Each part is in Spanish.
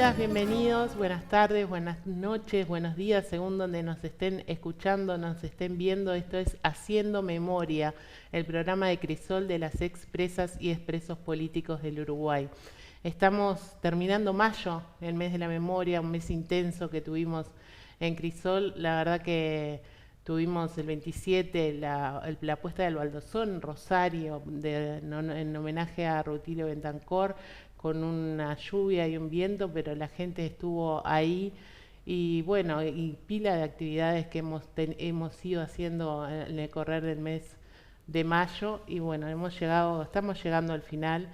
Bienvenidas, bienvenidos, buenas tardes, buenas noches, buenos días, según donde nos estén escuchando, nos estén viendo. Esto es Haciendo Memoria, el programa de Crisol de las expresas y expresos políticos del Uruguay. Estamos terminando mayo, el mes de la memoria, un mes intenso que tuvimos en Crisol. La verdad que tuvimos el 27 la puesta del baldosón en Rosario en homenaje a Rutilio Bentancor, con una lluvia y un viento, pero la gente estuvo ahí y bueno, y pila de actividades que hemos ido haciendo en el correr del mes de mayo. Y bueno, estamos llegando al final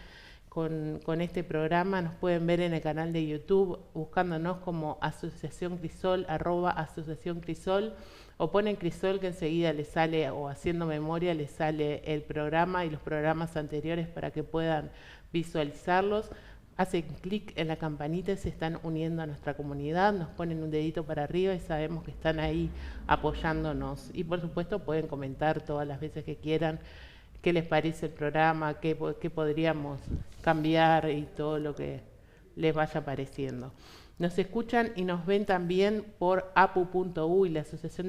con este programa. Nos pueden ver en el canal de YouTube buscándonos como Asociación Crisol, @Asociación Crisol, o ponen Crisol que enseguida les sale, o Haciendo Memoria les sale el programa y los programas anteriores para que puedan visualizarlos. Hacen clic en la campanita y se están uniendo a nuestra comunidad, nos ponen un dedito para arriba y sabemos que están ahí apoyándonos. Y por supuesto pueden comentar todas las veces que quieran qué les parece el programa, qué podríamos cambiar y todo lo que les vaya pareciendo. Nos escuchan y nos ven también por apu.uy, la Asociación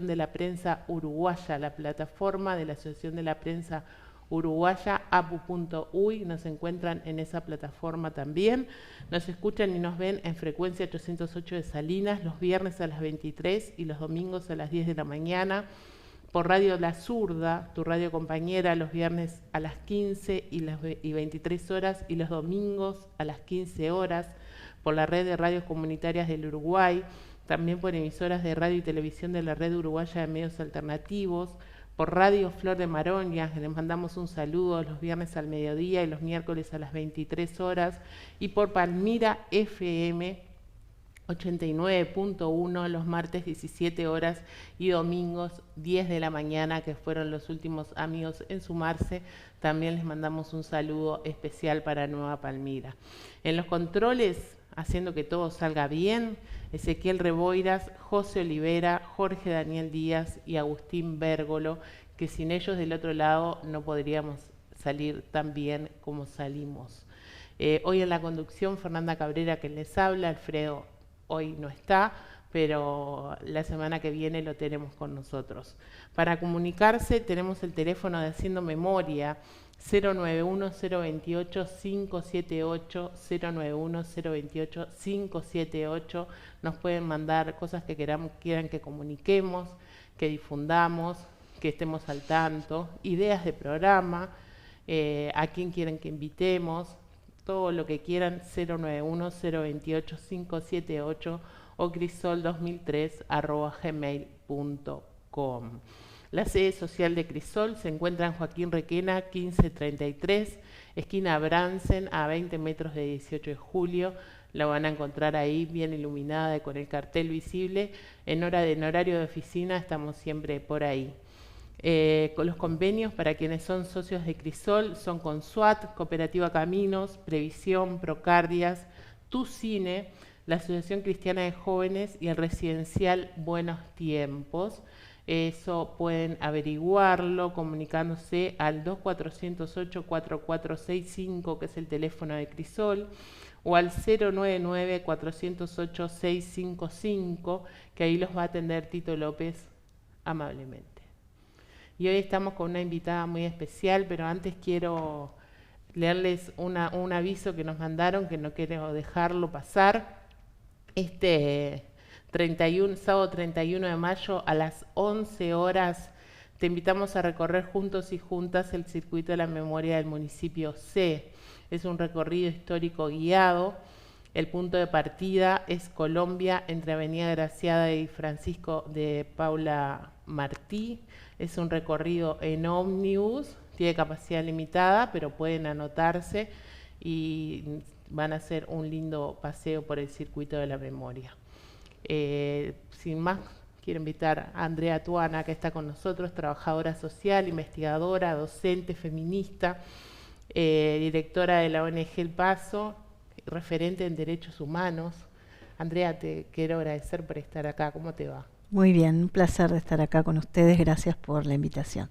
de la Prensa Uruguaya, la plataforma de la Asociación de la Prensa Uruguaya, apu.uy. Nos encuentran en esa plataforma también. Nos escuchan y nos ven en frecuencia 808 de Salinas, los viernes a las 23 y los domingos a las 10 de la mañana. Por Radio La Zurda, tu radio compañera, los viernes a las 15 y 23 horas y los domingos a las 15 horas. Por la red de radios comunitarias del Uruguay, también por emisoras de radio y televisión de la red uruguaya de medios alternativos. Por Radio Flor de Maroña, les mandamos un saludo los viernes al mediodía y los miércoles a las 23 horas. Y por Palmira FM 89.1 los martes 17 horas y domingos 10 de la mañana, que fueron los últimos amigos en sumarse. También les mandamos un saludo especial para Nueva Palmira. En los controles, haciendo que todo salga bien, Ezequiel Reboiras, José Olivera, Jorge Daniel Díaz y Agustín Bérgolo, que sin ellos del otro lado no podríamos salir tan bien como salimos. Hoy en la conducción, Fernanda Cabrera, que les habla. Alfredo hoy no está, pero la semana que viene lo tenemos con nosotros. Para comunicarse tenemos el teléfono de Haciendo Memoria, 091-028-578, 091-028-578. Nos pueden mandar cosas que quieran que comuniquemos, que difundamos, que estemos al tanto, ideas de programa, a quién quieren que invitemos, todo lo que quieran. 091-028-578 o crisol2003@gmail.com. La sede social de Crisol se encuentra en Joaquín Requena 1533, esquina Bransen, a 20 metros de 18 de julio. La van a encontrar ahí bien iluminada y con el cartel visible. En horario de oficina estamos siempre por ahí. Con los convenios para quienes son socios de Crisol son con SWAT, Cooperativa Caminos, Previsión, Procardias, Tu Cine, la Asociación Cristiana de Jóvenes y el Residencial Buenos Tiempos. Eso pueden averiguarlo comunicándose al 2408-4465, que es el teléfono de Crisol, o al 099-408-655, que ahí los va a atender Tito López amablemente. Y hoy estamos con una invitada muy especial, pero antes quiero leerles un aviso que nos mandaron, que no quiero dejarlo pasar. Sábado 31 de mayo a las 11 horas te invitamos a recorrer juntos y juntas el Circuito de la Memoria del Municipio C. Es un recorrido histórico guiado. El punto de partida es Colombia, entre Avenida Graciada y Francisco de Paula Martí. Es un recorrido en ómnibus, tiene capacidad limitada, pero pueden anotarse y van a hacer un lindo paseo por el Circuito de la Memoria. Sin más, quiero invitar a Andrea Tuana, que está con nosotros, trabajadora social, investigadora, docente, feminista, directora de la ONG El Paso, referente en derechos humanos. Andrea, te quiero agradecer por estar acá. ¿Cómo te va? Muy bien, un placer de estar acá con ustedes. Gracias por la invitación.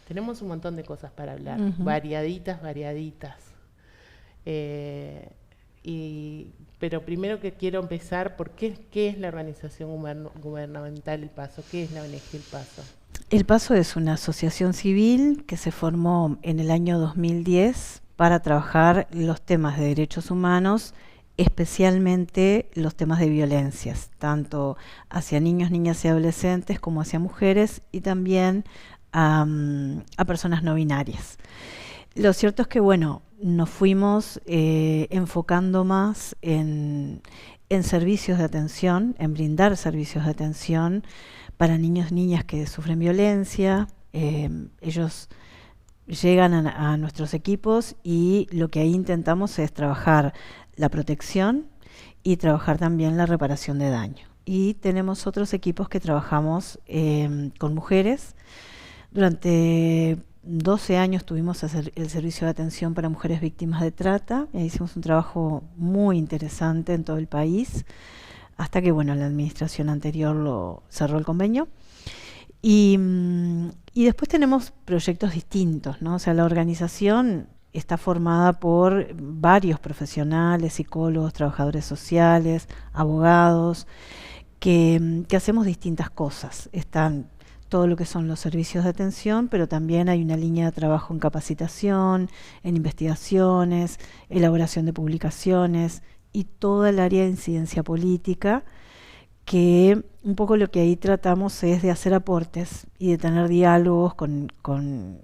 Tenemos un montón de cosas para hablar, variaditas. pero primero que quiero empezar, ¿qué es la organización gubernamental El Paso? ¿Qué es la ONG El Paso? El Paso es una asociación civil que se formó en el año 2010 para trabajar los temas de derechos humanos, especialmente los temas de violencias, tanto hacia niños, niñas y adolescentes como hacia mujeres y también a personas no binarias. Lo cierto es que, bueno, nos fuimos enfocando más en servicios de atención, en brindar servicios de atención para niños y niñas que sufren violencia. Ellos llegan a nuestros equipos y lo que ahí intentamos es trabajar la protección y trabajar también la reparación de daño. Y tenemos otros equipos que trabajamos con mujeres. Durante 12 años tuvimos el servicio de atención para mujeres víctimas de trata. Y hicimos un trabajo muy interesante en todo el país, hasta que, bueno, la administración anterior cerró el convenio. Y después tenemos proyectos distintos, ¿no? O sea, la organización está formada por varios profesionales, psicólogos, trabajadores sociales, abogados, que hacemos distintas cosas. Están todo lo que son los servicios de atención, pero también hay una línea de trabajo en capacitación, en investigaciones, elaboración de publicaciones y toda el área de incidencia política, que un poco lo que ahí tratamos es de hacer aportes y de tener diálogos con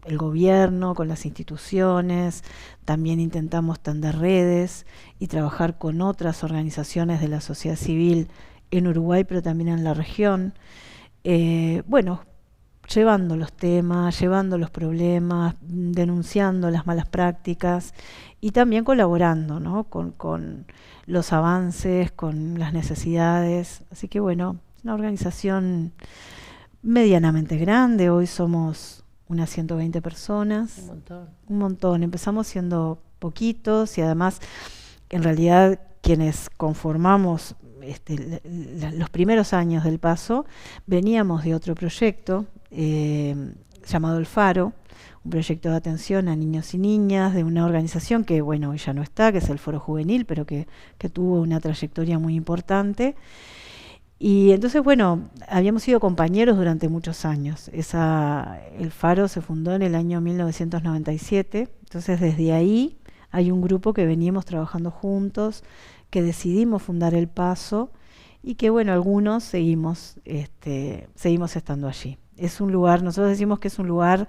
el gobierno, con las instituciones. También intentamos tender redes y trabajar con otras organizaciones de la sociedad civil en Uruguay, pero también en la región. Bueno, llevando los temas, llevando los problemas, denunciando las malas prácticas y también colaborando, ¿no? con los avances, con las necesidades. Así que, bueno, es una organización medianamente grande. Hoy somos unas 120 personas. Un montón. Un montón. Empezamos siendo poquitos y además, en realidad, quienes conformamos los primeros años del Paso, veníamos de otro proyecto llamado El Faro, un proyecto de atención a niños y niñas de una organización que, bueno, hoy ya no está, que es el Foro Juvenil, pero que tuvo una trayectoria muy importante. Y entonces, bueno, habíamos sido compañeros durante muchos años. El Faro se fundó en el año 1997, entonces desde ahí hay un grupo que veníamos trabajando juntos, que decidimos fundar El Paso y que, bueno, algunos seguimos estando allí. Es un lugar, nosotros decimos que es un lugar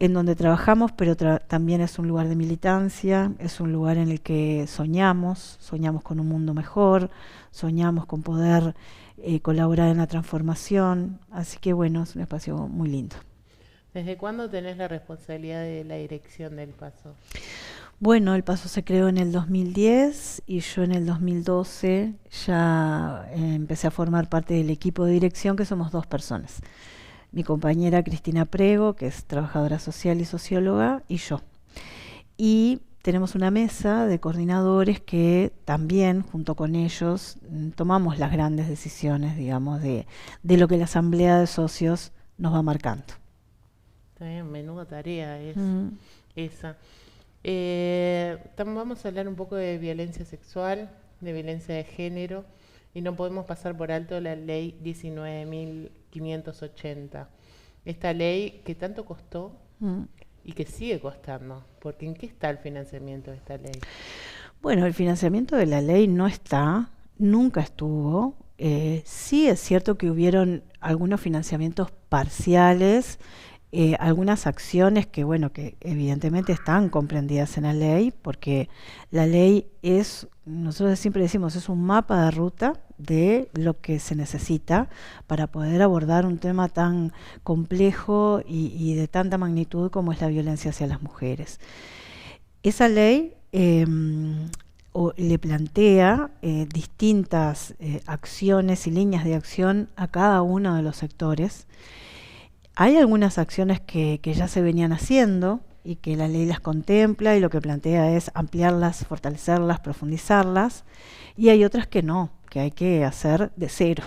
en donde trabajamos, pero también es un lugar de militancia, es un lugar en el que soñamos con un mundo mejor, soñamos con poder colaborar en la transformación, así que, bueno, es un espacio muy lindo. ¿Desde cuándo tenés la responsabilidad de la dirección del Paso? Bueno, el Paso se creó en el 2010 y yo en el 2012 ya empecé a formar parte del equipo de dirección, que somos 2 personas. Mi compañera Cristina Prego, que es trabajadora social y socióloga, y yo. Y tenemos una mesa de coordinadores que también, junto con ellos, tomamos las grandes decisiones, digamos, de lo que la asamblea de socios nos va marcando. Está bien, menuda tarea es esa. Vamos a hablar un poco de violencia sexual, de violencia de género, y no podemos pasar por alto la ley 19.580. Esta ley que tanto costó y que sigue costando, porque ¿en qué está el financiamiento de esta ley? Bueno, el financiamiento de la ley no está, nunca estuvo. Sí es cierto que hubieron algunos financiamientos parciales, algunas acciones que, bueno, que evidentemente están comprendidas en la ley, porque la ley nosotros siempre decimos, es un mapa de ruta de lo que se necesita para poder abordar un tema tan complejo y de tanta magnitud como es la violencia hacia las mujeres. Esa ley le plantea distintas acciones y líneas de acción a cada uno de los sectores. Hay algunas acciones que ya se venían haciendo y que la ley las contempla y lo que plantea es ampliarlas, fortalecerlas, profundizarlas, y hay otras que no, que hay que hacer de cero.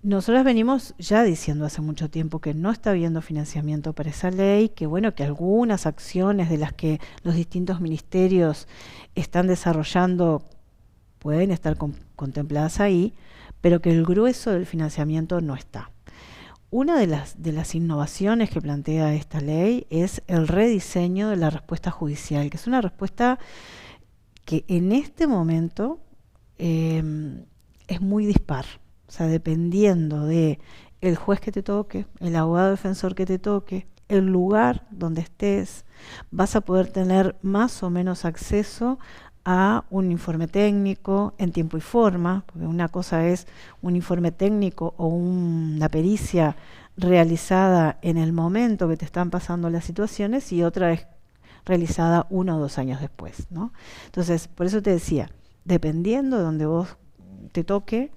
Nosotros venimos ya diciendo hace mucho tiempo que no está habiendo financiamiento para esa ley, que bueno, que algunas acciones de las que los distintos ministerios están desarrollando pueden estar contempladas ahí, pero que el grueso del financiamiento no está. Una de las innovaciones que plantea esta ley es el rediseño de la respuesta judicial, que es una respuesta que en este momento es muy dispar. O sea, dependiendo de el juez que te toque, el abogado defensor que te toque, el lugar donde estés, vas a poder tener más o menos acceso a un informe técnico en tiempo y forma, porque una cosa es un informe técnico o una pericia realizada en el momento que te están pasando las situaciones y otra es realizada 1 o 2 años después, ¿no? Entonces, por eso te decía, dependiendo de donde vos te toque,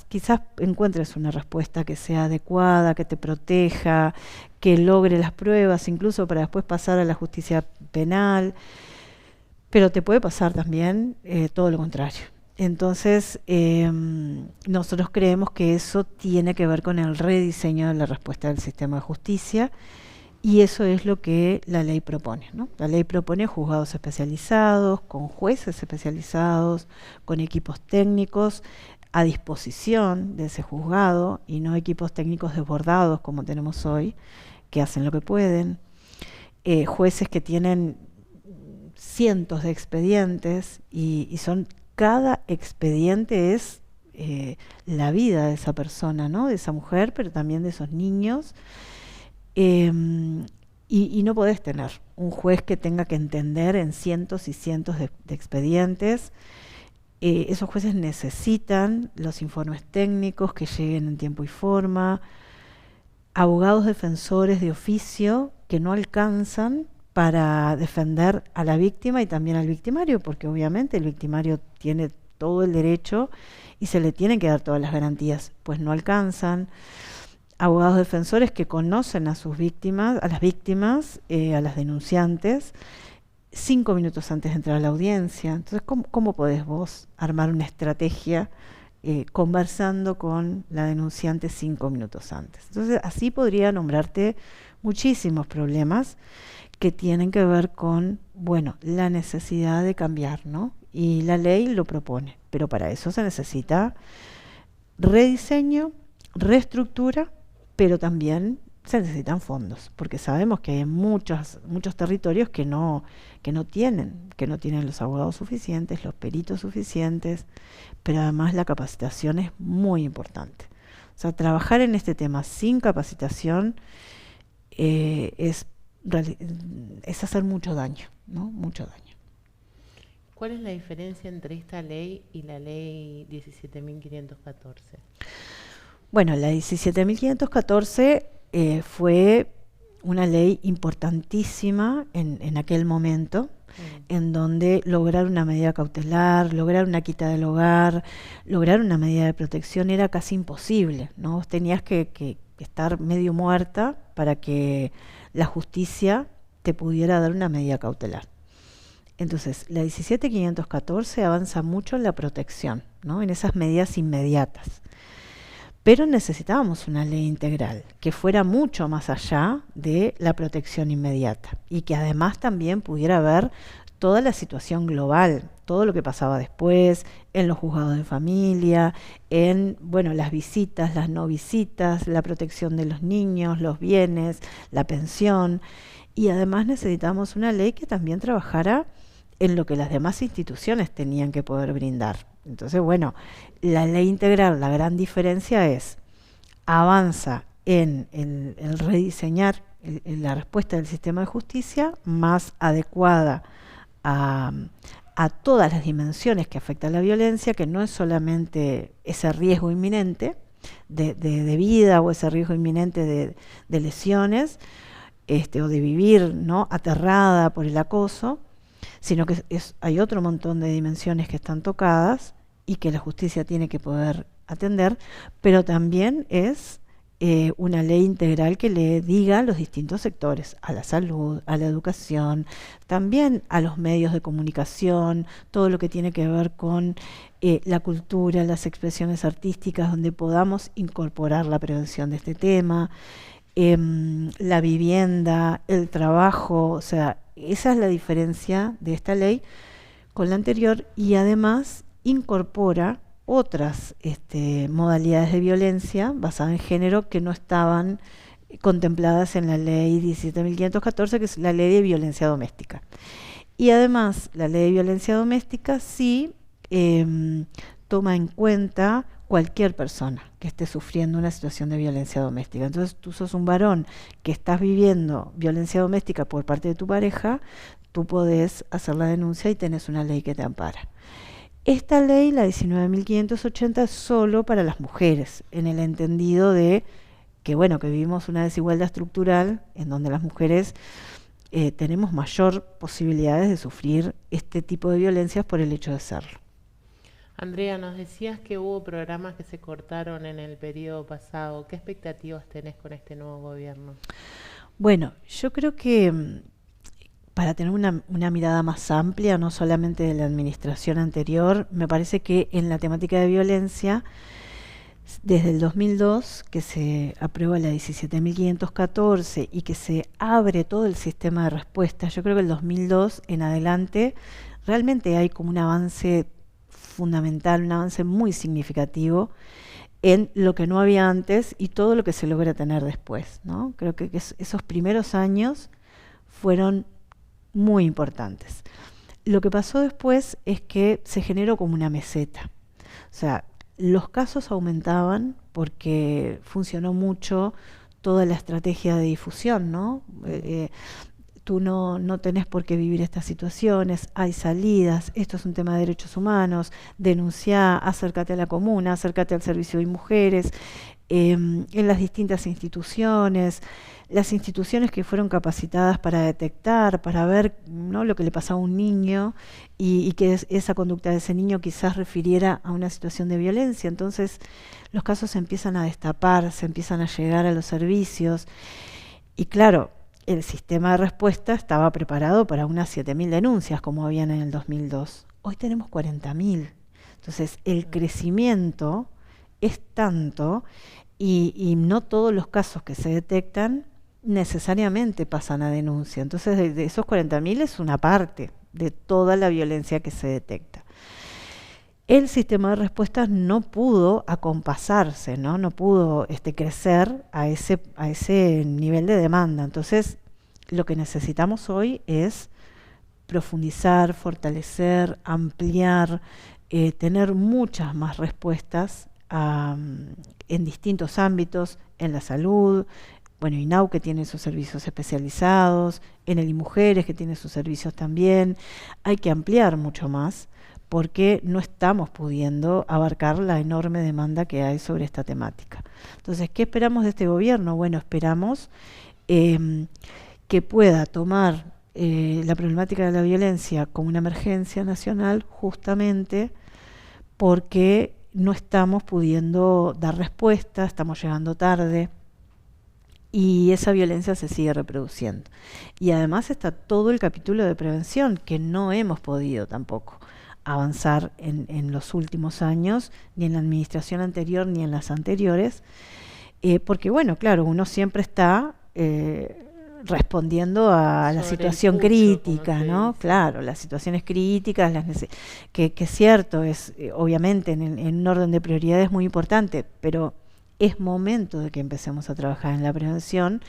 quizás encuentres una respuesta que sea adecuada, que te proteja, que logre las pruebas, incluso para después pasar a la justicia penal, pero te puede pasar también todo lo contrario. Entonces, nosotros creemos que eso tiene que ver con el rediseño de la respuesta del sistema de justicia y eso es lo que la ley propone, ¿no? La ley propone juzgados especializados, con jueces especializados, con equipos técnicos a disposición de ese juzgado y no equipos técnicos desbordados como tenemos hoy, que hacen lo que pueden, jueces que tienen cientos de expedientes y cada expediente es la vida de esa persona, ¿no? De esa mujer, pero también de esos niños. Y no podés tener un juez que tenga que entender en cientos y cientos de expedientes. Esos jueces necesitan los informes técnicos que lleguen en tiempo y forma, abogados defensores de oficio que no alcanzan para defender a la víctima y también al victimario, porque obviamente el victimario tiene todo el derecho y se le tienen que dar todas las garantías, pues no alcanzan. Abogados defensores que conocen a sus víctimas, a las víctimas, a las denunciantes, 5 minutos antes de entrar a la audiencia. Entonces, ¿cómo podés vos armar una estrategia conversando con la denunciante 5 minutos antes? Entonces, así podría nombrarte muchísimos problemas que tienen que ver con, bueno, la necesidad de cambiar, ¿no? Y la ley lo propone, pero para eso se necesita rediseño, reestructura, pero también se necesitan fondos, porque sabemos que hay muchos territorios que no tienen los abogados suficientes, los peritos suficientes, pero además la capacitación es muy importante. O sea, trabajar en este tema sin capacitación es hacer mucho daño, ¿no? Mucho daño. ¿Cuál es la diferencia entre esta ley y la ley 17.514? Bueno, la 17.514 fue una ley importantísima en aquel momento, en donde lograr una medida cautelar, lograr una quita del hogar, lograr una medida de protección era casi imposible, ¿no? Vos tenías que estar medio muerta para que la justicia te pudiera dar una medida cautelar. Entonces, la 17.514 avanza mucho en la protección, ¿no? En esas medidas inmediatas. Pero necesitábamos una ley integral que fuera mucho más allá de la protección inmediata y que además también pudiera ver toda la situación global, todo lo que pasaba después, en los juzgados de familia, en, bueno, las visitas, las no visitas, la protección de los niños, los bienes, la pensión. Y además necesitamos una ley que también trabajara en lo que las demás instituciones tenían que poder brindar. Entonces, bueno, la ley integral, la gran diferencia es, avanza en el rediseñar la respuesta del sistema de justicia más adecuada a todas las dimensiones que afectan la violencia, que no es solamente ese riesgo inminente de vida o ese riesgo inminente de lesiones, o de vivir, ¿no?, aterrada por el acoso, sino que hay otro montón de dimensiones que están tocadas y que la justicia tiene que poder atender, pero también es una ley integral que le diga a los distintos sectores, a la salud, a la educación, también a los medios de comunicación, todo lo que tiene que ver con la cultura, las expresiones artísticas, donde podamos incorporar la prevención de este tema, la vivienda, el trabajo, o sea, esa es la diferencia de esta ley con la anterior, y además incorpora otras modalidades de violencia basada en género que no estaban contempladas en la ley 17.514, que es la ley de violencia doméstica. Y además la ley de violencia doméstica sí toma en cuenta cualquier persona que esté sufriendo una situación de violencia doméstica. Entonces tú sos un varón que estás viviendo violencia doméstica por parte de tu pareja, tú podés hacer la denuncia y tenés una ley que te ampara. Esta ley, la 19.580, es solo para las mujeres, en el entendido de que, bueno, que vivimos una desigualdad estructural en donde las mujeres tenemos mayor posibilidades de sufrir este tipo de violencias por el hecho de serlo. Andrea, nos decías que hubo programas que se cortaron en el periodo pasado. ¿Qué expectativas tenés con este nuevo gobierno? Bueno, yo creo que para tener una mirada más amplia, no solamente de la administración anterior, me parece que en la temática de violencia, desde el 2002, que se aprueba la 17.514 y que se abre todo el sistema de respuesta, yo creo que el 2002 en adelante realmente hay como un avance fundamental, un avance muy significativo en lo que no había antes y todo lo que se logra tener después, ¿no? Creo que esos primeros años fueron muy importantes. Lo que pasó después es que se generó como una meseta. O sea, los casos aumentaban porque funcionó mucho toda la estrategia de difusión, ¿no? Tú no tenés por qué vivir estas situaciones, hay salidas, esto es un tema de derechos humanos, denunciá, acércate a la comuna, acércate al servicio de mujeres, en las distintas instituciones, las instituciones que fueron capacitadas para detectar, para ver, ¿no?, lo que le pasaba a un niño y que esa conducta de ese niño quizás refiriera a una situación de violencia. Entonces los casos se empiezan a destapar, se empiezan a llegar a los servicios y claro, el sistema de respuesta estaba preparado para unas 7.000 denuncias como habían en el 2002. Hoy tenemos 40.000. Entonces el crecimiento es tanto y no todos los casos que se detectan necesariamente pasan a denuncia. Entonces de esos 40.000 es una parte de toda la violencia que se detecta. El sistema de respuestas no pudo acompasarse, no pudo crecer a ese nivel de demanda. Entonces lo que necesitamos hoy es profundizar, fortalecer, ampliar, tener muchas más respuestas en distintos ámbitos, en la salud, bueno, INAU que tiene sus servicios especializados, en el IMujeres que tiene sus servicios también. Hay que ampliar mucho más porque no estamos pudiendo abarcar la enorme demanda que hay sobre esta temática. Entonces, ¿qué esperamos de este gobierno? Bueno, esperamos que pueda tomar la problemática de la violencia como una emergencia nacional justamente porque no estamos pudiendo dar respuesta, estamos llegando tarde y esa violencia se sigue reproduciendo. Y además está todo el capítulo de prevención que no hemos podido tampoco avanzar en los últimos años, ni en la administración anterior ni en las anteriores, porque bueno, claro, uno siempre está respondiendo a la situación crítica, ¿no? Claro, las situaciones críticas, que es cierto, es obviamente en un orden de prioridades muy importante, pero es momento de que empecemos a trabajar en la prevención,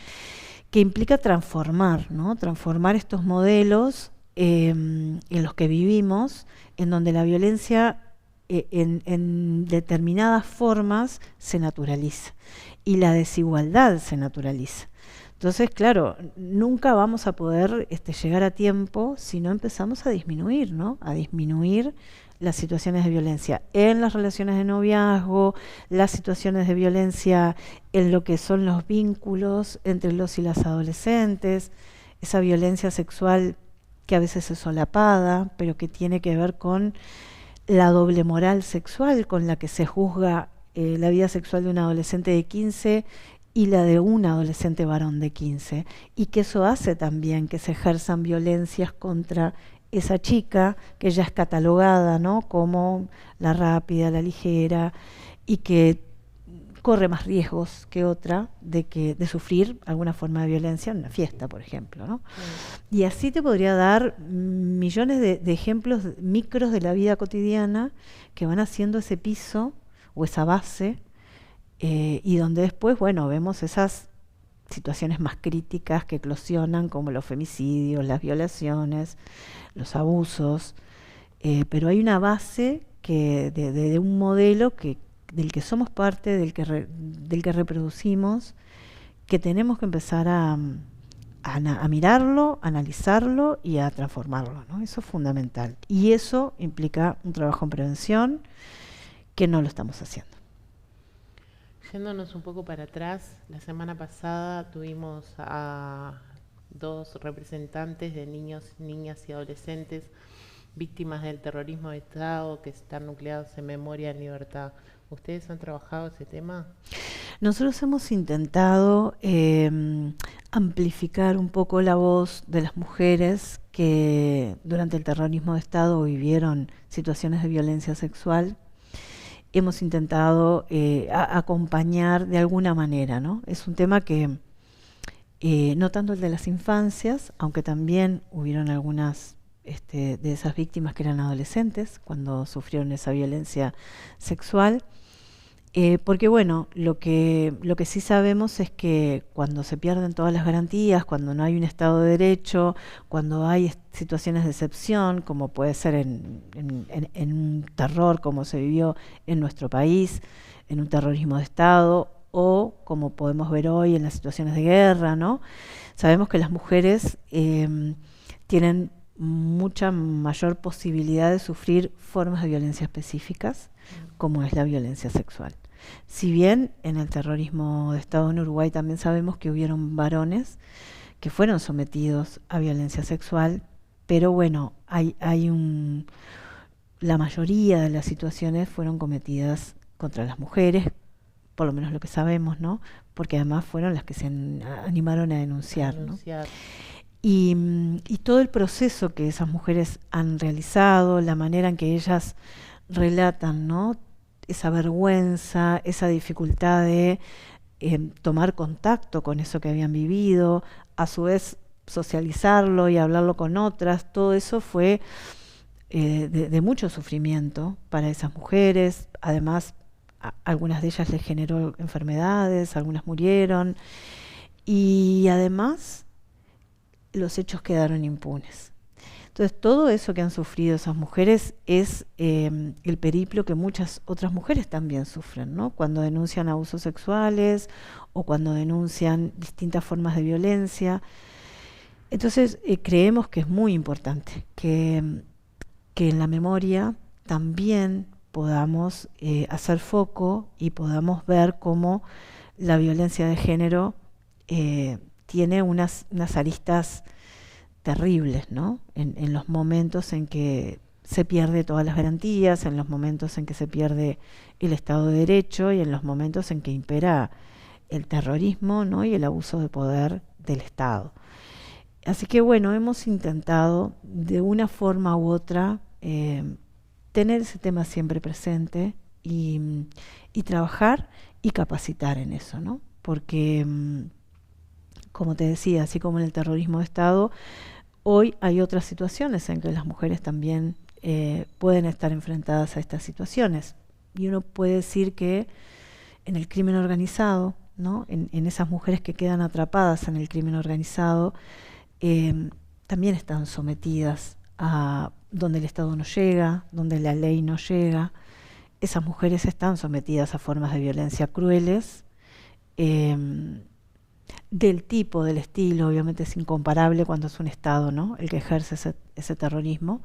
que implica transformar, ¿no? Transformar estos modelos en los que vivimos, en donde la violencia en determinadas formas se naturaliza y la desigualdad se naturaliza. Entonces, claro, nunca vamos a poder llegar a tiempo si no empezamos a disminuir, ¿no? A disminuir las situaciones de violencia en las relaciones de noviazgo, las situaciones de violencia en lo que son los vínculos entre los y las adolescentes, esa violencia sexual que a veces es solapada, pero que tiene que ver con la doble moral sexual con la que se juzga la vida sexual de un adolescente de 15 y la de un adolescente varón de 15, y que eso hace también que se ejerzan violencias contra esa chica que ya es catalogada, ¿no?, como la rápida, la ligera, y que corre más riesgos que otra de sufrir alguna forma de violencia en una fiesta, por ejemplo, ¿no? Y así te podría dar millones de ejemplos micros de la vida cotidiana que van haciendo ese piso o esa base, y donde después, bueno, vemos esas situaciones más críticas que eclosionan, como los femicidios, las violaciones, los abusos, pero hay una base de un modelo del que somos parte, del que reproducimos, que tenemos que empezar a mirarlo, a analizarlo y a transformarlo, ¿no? Eso es fundamental. Y eso implica un trabajo en prevención que no lo estamos haciendo. Yéndonos un poco para atrás, la semana pasada tuvimos a 2 representantes de niños, niñas y adolescentes víctimas del terrorismo de Estado que están nucleados en Memoria en Libertad. ¿Ustedes han trabajado ese tema? Nosotros hemos intentado amplificar un poco la voz de las mujeres que durante el terrorismo de Estado vivieron situaciones de violencia sexual. Hemos intentado acompañar de alguna manera, ¿no? Es un tema que, no tanto el de las infancias, aunque también hubieron algunas de esas víctimas que eran adolescentes cuando sufrieron esa violencia sexual, porque bueno, lo que sí sabemos es que cuando se pierden todas las garantías, cuando no hay un Estado de Derecho, cuando hay situaciones de excepción, como puede ser en un terror como se vivió en nuestro país, en un terrorismo de Estado, o como podemos ver hoy en las situaciones de guerra, ¿no? Sabemos que las mujeres tienen mucha mayor posibilidad de sufrir formas de violencia específicas, como es la violencia sexual. Si bien en el terrorismo de Estado en Uruguay también sabemos que hubieron varones que fueron sometidos a violencia sexual, pero bueno, la mayoría de las situaciones fueron cometidas contra las mujeres, por lo menos lo que sabemos, ¿no? Porque además fueron las que se animaron a denunciar, ¿no? Y todo el proceso que esas mujeres han realizado, la manera en que ellas relatan, ¿no?, esa vergüenza, esa dificultad de tomar contacto con eso que habían vivido, a su vez socializarlo y hablarlo con otras, todo eso fue de mucho sufrimiento para esas mujeres. Además, algunas de ellas les generó enfermedades, algunas murieron, y además los hechos quedaron impunes. Entonces, todo eso que han sufrido esas mujeres es el periplo que muchas otras mujeres también sufren, ¿no? Cuando denuncian abusos sexuales o cuando denuncian distintas formas de violencia. Entonces, creemos que es muy importante que en la memoria también podamos hacer foco y podamos ver cómo la violencia de género tiene unas aristas terribles, ¿no? En los momentos en que se pierde todas las garantías, en los momentos en que se pierde el Estado de Derecho y en los momentos en que impera el terrorismo, ¿no?, y el abuso de poder del Estado. Así que bueno, hemos intentado de una forma u otra tener ese tema siempre presente y trabajar y capacitar en eso, ¿no? Porque, como te decía, así como en el terrorismo de Estado, hoy hay otras situaciones en que las mujeres también pueden estar enfrentadas a estas situaciones. Y uno puede decir que en el crimen organizado, ¿no?, en esas mujeres que quedan atrapadas en el crimen organizado, también están sometidas a donde el Estado no llega, donde la ley no llega. Esas mujeres están sometidas a formas de violencia crueles, del tipo, del estilo, obviamente es incomparable cuando es un Estado, ¿no?, el que ejerce ese terrorismo,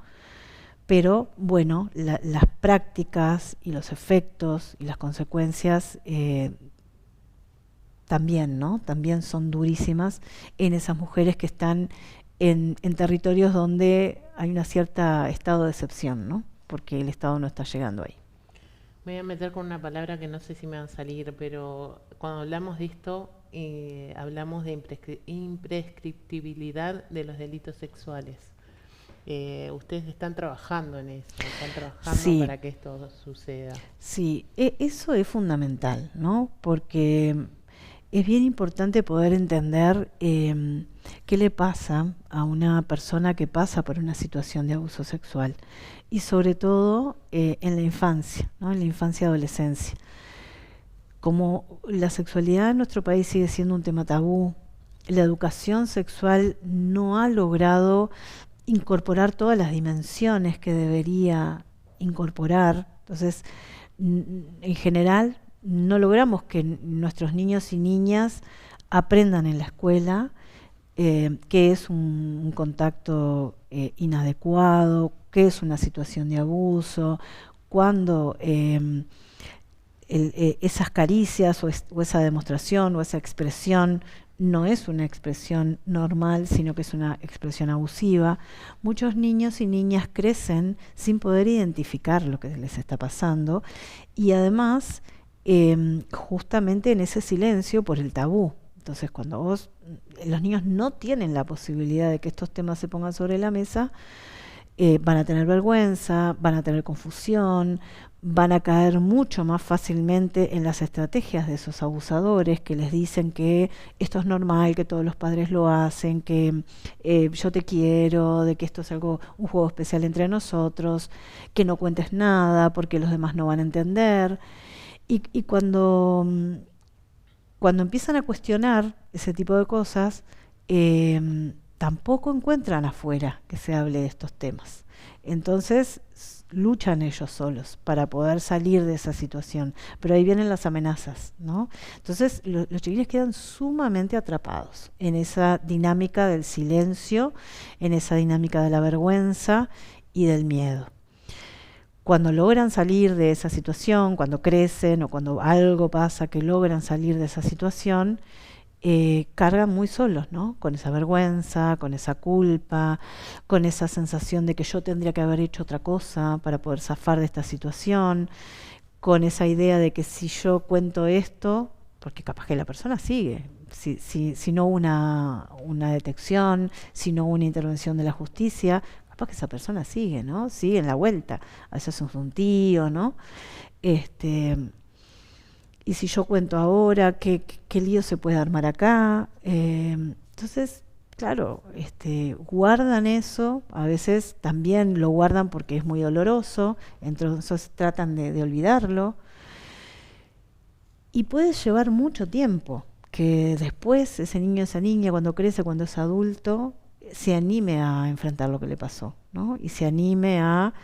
pero bueno, las prácticas y los efectos y las consecuencias también, ¿no?, también son durísimas en esas mujeres que están en territorios donde hay una cierta estado de excepción, ¿no?, porque el Estado no está llegando ahí. Me voy a meter con una palabra que no sé si me va a salir, pero cuando hablamos de esto, hablamos de imprescriptibilidad de los delitos sexuales. Ustedes están trabajando en eso, están trabajando para que esto suceda. Sí, eso es fundamental, ¿no? Porque es bien importante poder entender qué le pasa a una persona que pasa por una situación de abuso sexual y sobre todo en la infancia, ¿no? En la infancia y adolescencia. Como la sexualidad en nuestro país sigue siendo un tema tabú, la educación sexual no ha logrado incorporar todas las dimensiones que debería incorporar. Entonces, en general, no logramos que nuestros niños y niñas aprendan en la escuela qué es un contacto inadecuado, qué es una situación de abuso, cuándo esas caricias o esa demostración o esa expresión no es una expresión normal, sino que es una expresión abusiva. Muchos niños y niñas crecen sin poder identificar lo que les está pasando y además justamente en ese silencio por el tabú. Entonces cuando los niños no tienen la posibilidad de que estos temas se pongan sobre la mesa, van a tener vergüenza, van a tener confusión, van a caer mucho más fácilmente en las estrategias de esos abusadores que les dicen que esto es normal, que todos los padres lo hacen, que yo te quiero, de que esto es un juego especial entre nosotros, que no cuentes nada porque los demás no van a entender. Y cuando empiezan a cuestionar ese tipo de cosas, tampoco encuentran afuera que se hable de estos temas. Entonces luchan ellos solos para poder salir de esa situación, pero ahí vienen las amenazas, ¿no? Entonces los chiquillos quedan sumamente atrapados en esa dinámica del silencio, en esa dinámica de la vergüenza y del miedo. Cuando logran salir de esa situación, cuando crecen o cuando algo pasa que logran salir de esa situación, cargan muy solos, ¿no? Con esa vergüenza, con esa culpa, con esa sensación de que yo tendría que haber hecho otra cosa para poder zafar de esta situación, con esa idea de que si yo cuento esto, porque capaz que la persona sigue, si no hubo una detección, si no hubo una intervención de la justicia, capaz que esa persona sigue, ¿no? Sigue en la vuelta, a veces es un tío, ¿no? Y si yo cuento ahora, ¿qué lío se puede armar acá? Entonces, claro, guardan eso, a veces también lo guardan porque es muy doloroso, entonces tratan de olvidarlo. Y puede llevar mucho tiempo que después ese niño, esa niña, cuando crece, cuando es adulto, se anime a enfrentar lo que le pasó, ¿no? Y se anime a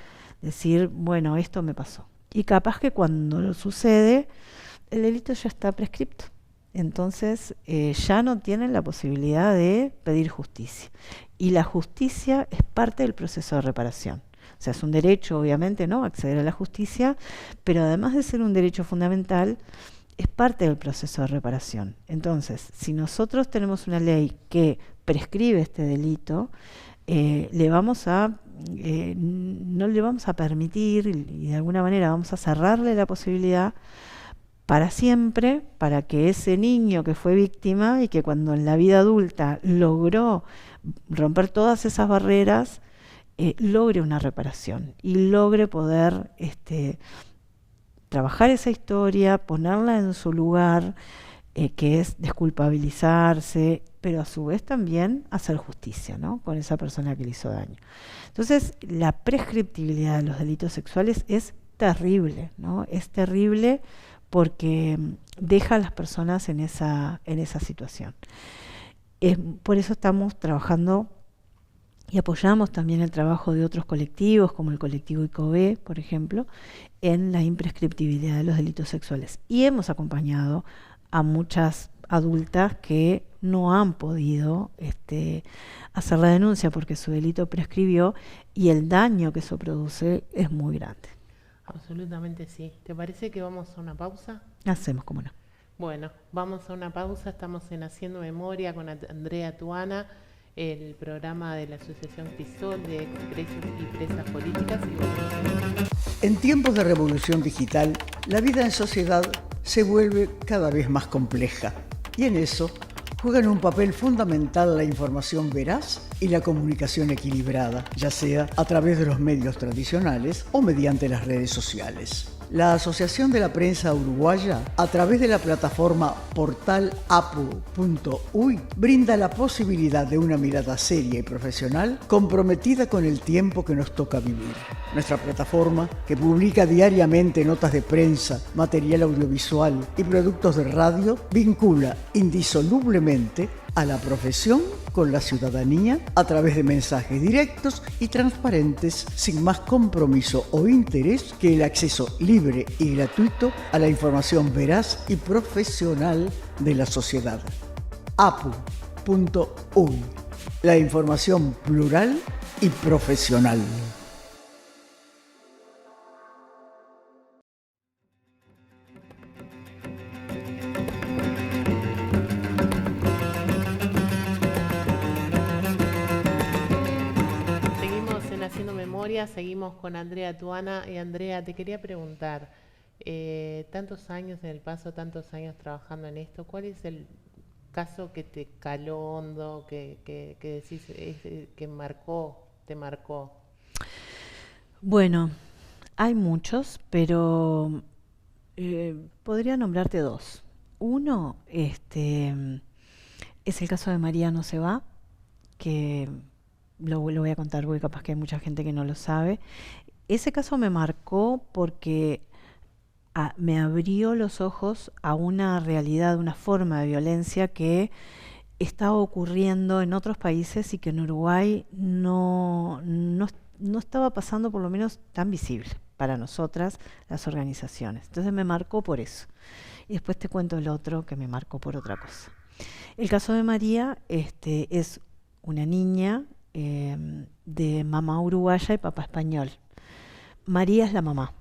decir, bueno, esto me pasó. Y capaz que cuando lo sucede, el delito ya está prescripto. Entonces ya no tienen la posibilidad de pedir justicia. Y la justicia es parte del proceso de reparación. O sea, es un derecho, obviamente, ¿no?, acceder a la justicia, pero además de ser un derecho fundamental, es parte del proceso de reparación. Entonces, si nosotros tenemos una ley que prescribe este delito, no le vamos a permitir y de alguna manera vamos a cerrarle la posibilidad para siempre, para que ese niño que fue víctima y que cuando en la vida adulta logró romper todas esas barreras, logre una reparación y logre poder trabajar esa historia, ponerla en su lugar, que es desculpabilizarse, pero a su vez también hacer justicia, ¿no?, con esa persona que le hizo daño. Entonces, la prescriptibilidad de los delitos sexuales es terrible, ¿no? Es terrible porque deja a las personas en esa situación. Por eso estamos trabajando y apoyamos también el trabajo de otros colectivos, como el colectivo ICOBE, por ejemplo, en la imprescriptibilidad de los delitos sexuales. Y hemos acompañado a muchas adultas que no han podido hacer la denuncia porque su delito prescribió y el daño que eso produce es muy grande. Absolutamente sí. ¿Te parece que vamos a una pausa? Hacemos, cómo no. Bueno, vamos a una pausa. Estamos en Haciendo Memoria con Andrea Tuana, el programa de la Asociación Crisol de Expresos y Presas Políticas. En tiempos de revolución digital, la vida en sociedad se vuelve cada vez más compleja. Y en eso juegan un papel fundamental la información veraz y la comunicación equilibrada, ya sea a través de los medios tradicionales o mediante las redes sociales. La Asociación de la Prensa Uruguaya, a través de la plataforma portalapu.uy, brinda la posibilidad de una mirada seria y profesional comprometida con el tiempo que nos toca vivir. Nuestra plataforma, que publica diariamente notas de prensa, material audiovisual y productos de radio, vincula indisolublemente a la profesión con la ciudadanía a través de mensajes directos y transparentes, sin más compromiso o interés que el acceso libre y gratuito a la información veraz y profesional de la sociedad. apu.uy, la información plural y profesional. Seguimos con Andrea Tuana. Y Andrea, te quería preguntar, tantos años en El Paso, tantos años trabajando en esto, ¿cuál es el caso que te caló hondo, que decís, que te marcó? Bueno, hay muchos, pero podría nombrarte dos. Uno, es el caso de María no se va, que lo voy a contar porque capaz que hay mucha gente que no lo sabe. Ese caso me marcó porque me abrió los ojos a una realidad, una forma de violencia que estaba ocurriendo en otros países y que en Uruguay no estaba pasando, por lo menos tan visible para nosotras, las organizaciones. Entonces me marcó por eso. Y después te cuento el otro que me marcó por otra cosa. El caso de María es una niña de mamá uruguaya y papá español. María es la mamá.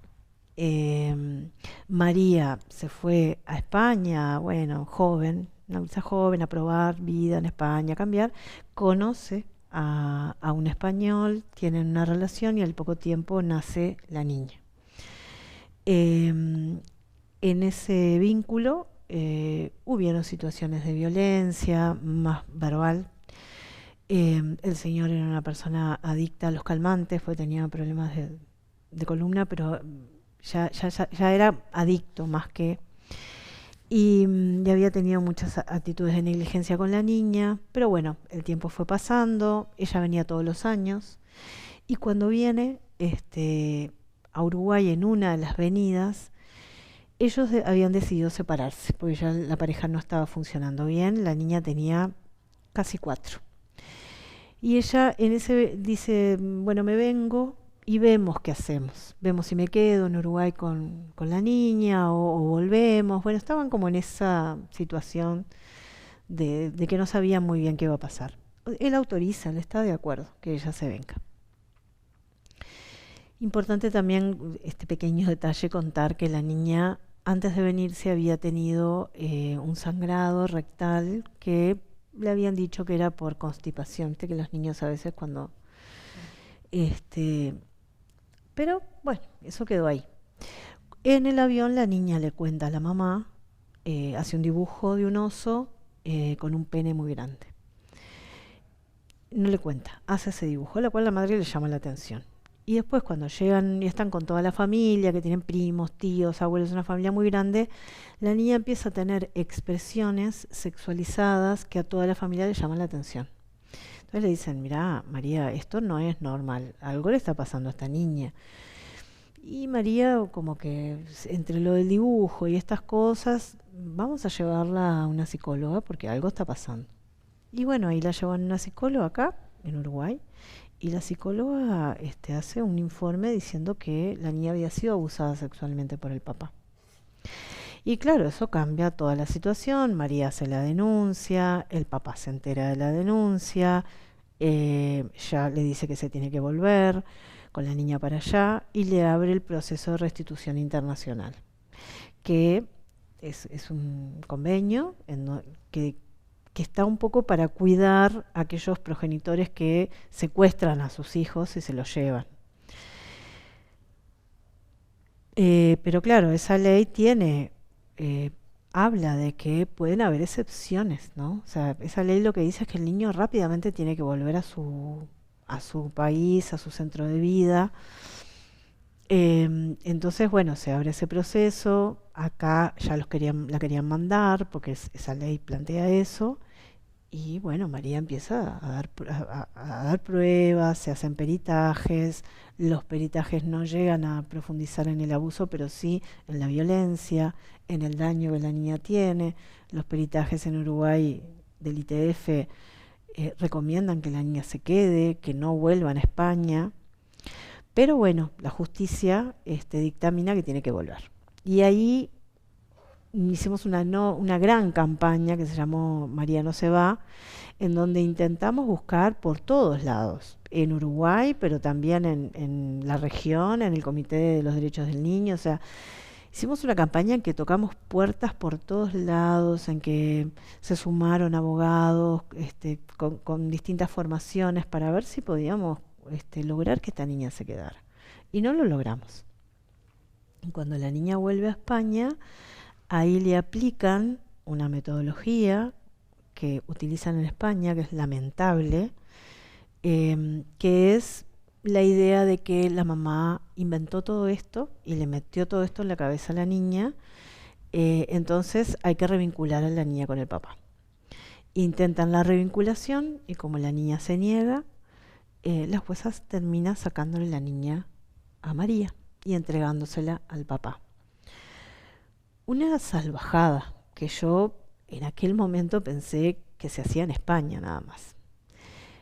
María se fue a España, bueno, joven, una muchacha joven, a probar vida en España, a cambiar. Conoce a un español, tienen una relación y al poco tiempo nace la niña. En ese vínculo hubieron situaciones de violencia más verbal. El señor era una persona adicta a los calmantes, tenía problemas de columna, pero ya era adicto más que... Y había tenido muchas actitudes de negligencia con la niña, pero bueno, el tiempo fue pasando, ella venía todos los años, y cuando viene a Uruguay en una de las venidas, ellos habían decidido separarse, porque ya la pareja no estaba funcionando bien, la niña tenía casi 4. Y ella en ese dice, bueno, me vengo y vemos qué hacemos. Vemos si me quedo en Uruguay con la niña o volvemos. Bueno, estaban como en esa situación de que no sabían muy bien qué iba a pasar. Él autoriza, él está de acuerdo que ella se venga. Importante también este pequeño detalle, contar que la niña antes de venirse había tenido un sangrado rectal que le habían dicho que era por constipación. Viste que los niños a veces cuando... Pero bueno, eso quedó ahí. En el avión la niña le cuenta a la mamá, hace un dibujo de un oso con un pene muy grande. No le cuenta, hace ese dibujo, a la cual la madre le llama la atención. Y después cuando llegan y están con toda la familia, que tienen primos, tíos, abuelos, una familia muy grande, la niña empieza a tener expresiones sexualizadas que a toda la familia le llaman la atención. Entonces le dicen, mirá, María, esto no es normal, algo le está pasando a esta niña. Y María, como que entre lo del dibujo y estas cosas, vamos a llevarla a una psicóloga porque algo está pasando. Y bueno, ahí la llevan a una psicóloga acá, en Uruguay, y la psicóloga hace un informe diciendo que la niña había sido abusada sexualmente por el papá. Y claro, eso cambia toda la situación. María hace la denuncia, el papá se entera de la denuncia, ya le dice que se tiene que volver con la niña para allá y le abre el proceso de restitución internacional, que es un convenio que está un poco para cuidar a aquellos progenitores que secuestran a sus hijos y se los llevan. Pero claro, esa ley tiene habla de que pueden haber excepciones, ¿no? O sea, esa ley lo que dice es que el niño rápidamente tiene que volver a su país, a su centro de vida. Entonces, bueno, se abre ese proceso. Acá ya la querían mandar porque esa ley plantea eso. Y bueno, María empieza a dar pruebas, se hacen peritajes. Los peritajes no llegan a profundizar en el abuso, pero sí en la violencia, en el daño que la niña tiene. Los peritajes en Uruguay del ITF recomiendan que la niña se quede, que no vuelva a España. Pero bueno, la justicia dictamina que tiene que volver. Y ahí hicimos una gran campaña que se llamó María no se va, en donde intentamos buscar por todos lados, en Uruguay, pero también en la región, en el Comité de los Derechos del Niño. O sea, hicimos una campaña en que tocamos puertas por todos lados, en que se sumaron abogados con distintas formaciones para ver si podíamos lograr que esta niña se quedara. Y no lo logramos. Y cuando la niña vuelve a España, ahí le aplican una metodología que utilizan en España, que es lamentable, que es la idea de que la mamá inventó todo esto y le metió todo esto en la cabeza a la niña, entonces hay que revincular a la niña con el papá. Intentan la revinculación y como la niña se niega, la jueza termina sacándole la niña a María y entregándosela al papá. Una salvajada que yo en aquel momento pensé que se hacía en España nada más.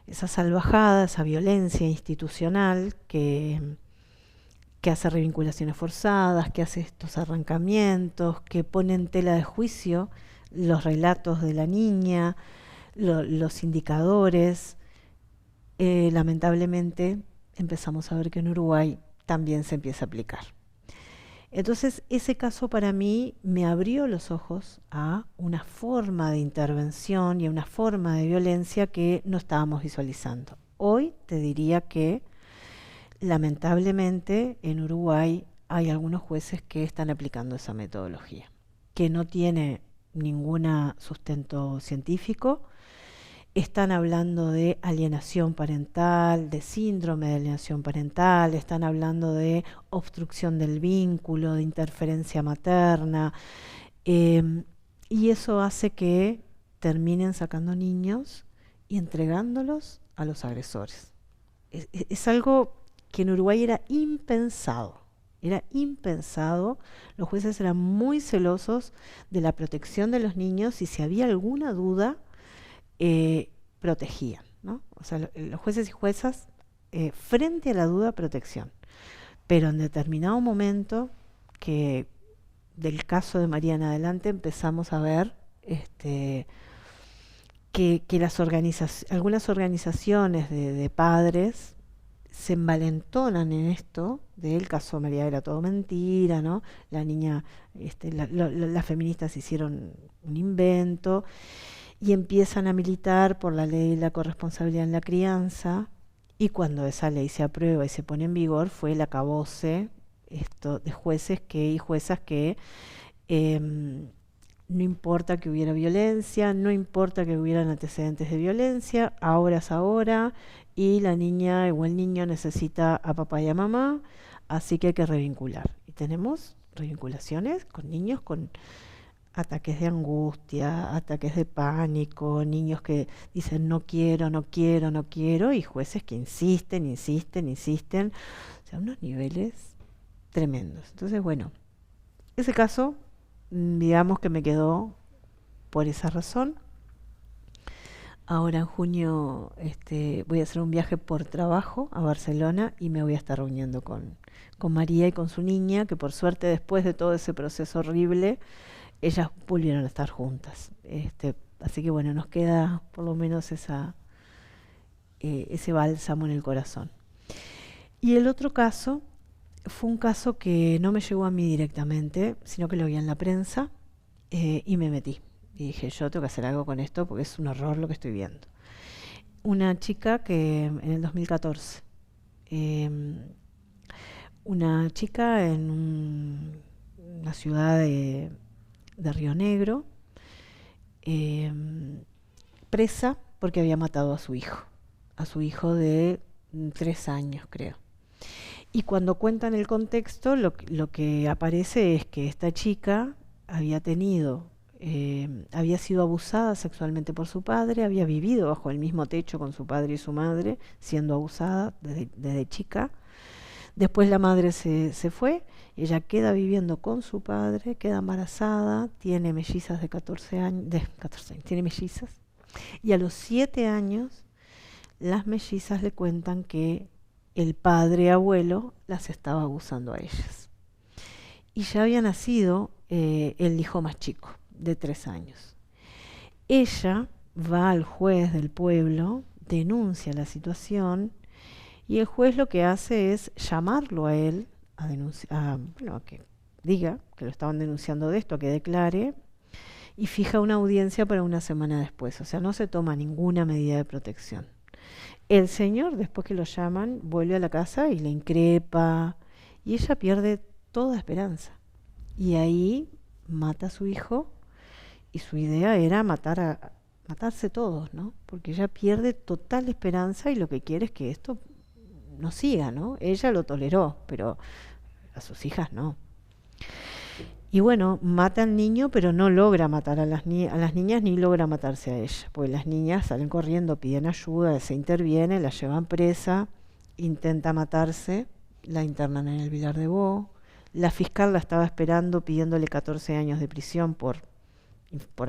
Esa salvajada, esa violencia institucional que hace revinculaciones forzadas, que hace estos arrancamientos, que pone en tela de juicio los relatos de la niña, los indicadores. Lamentablemente empezamos a ver que en Uruguay también se empieza a aplicar. Entonces, ese caso para mí me abrió los ojos a una forma de intervención y a una forma de violencia que no estábamos visualizando. Hoy te diría que, lamentablemente, en Uruguay hay algunos jueces que están aplicando esa metodología, que no tiene ningún sustento científico. Están hablando de alienación parental, de síndrome de alienación parental, están hablando de obstrucción del vínculo, de interferencia materna, y eso hace que terminen sacando niños y entregándolos a los agresores. Es algo que en Uruguay era impensado. Era impensado. Los jueces eran muy celosos de la protección de los niños y si había alguna duda, protegían, ¿no? O sea, los jueces y juezas frente a la duda, protección. Pero en determinado momento, que del caso de María en adelante, empezamos a ver que algunas organizaciones de padres se envalentonan en esto. Del caso de María era todo mentira, ¿no? La niña, las feministas hicieron un invento. Y empiezan a militar por la ley de la corresponsabilidad en la crianza, y cuando esa ley se aprueba y se pone en vigor, fue el acabose de jueces y juezas que no importa que hubiera violencia, no importa que hubieran antecedentes de violencia, ahora es ahora, y la niña o el niño necesita a papá y a mamá, así que hay que revincular. Y tenemos revinculaciones con niños con ataques de angustia, ataques de pánico, niños que dicen no quiero, no quiero, no quiero, y jueces que insisten, insisten, insisten. O sea, unos niveles tremendos. Entonces, bueno, ese caso, digamos que me quedó por esa razón. Ahora en junio voy a hacer un viaje por trabajo a Barcelona y me voy a estar reuniendo con María y con su niña, que por suerte después de todo ese proceso horrible, ellas volvieron a estar juntas. Así que bueno, nos queda por lo menos ese bálsamo en el corazón. Y el otro caso fue un caso que no me llegó a mí directamente, sino que lo vi en la prensa y me metí. Y dije, yo tengo que hacer algo con esto porque es un horror lo que estoy viendo. Una chica que en el 2014, una chica en una ciudad de Río Negro, presa porque había matado a su hijo de 3 años, creo. Y cuando cuentan el contexto, lo que aparece es que esta chica había sido abusada sexualmente por su padre, había vivido bajo el mismo techo con su padre y su madre, siendo abusada desde chica. Después la madre se fue, ella queda viviendo con su padre, queda embarazada, tiene mellizas de 14 años, tiene mellizas, y a los 7 años las mellizas le cuentan que el padre abuelo las estaba abusando a ellas. Y ya había nacido el hijo más chico, de 3 años. Ella va al juez del pueblo, denuncia la situación, y el juez lo que hace es llamarlo a él, a que diga que lo estaban denunciando de esto, a que declare, y fija una audiencia para una semana después. O sea, no se toma ninguna medida de protección. El señor, después que lo llaman, vuelve a la casa y le increpa, y ella pierde toda esperanza. Y ahí mata a su hijo, y su idea era matarse todos, ¿no? Porque ella pierde total esperanza y lo que quiere es que esto no siga, ¿no? Ella lo toleró, pero a sus hijas no. Y bueno, mata al niño, pero no logra matar a las niñas ni logra matarse a ella, porque las niñas salen corriendo, piden ayuda, se interviene, la llevan presa, intenta matarse, la internan en el Vilar de Bo. La fiscal la estaba esperando pidiéndole 14 años de prisión por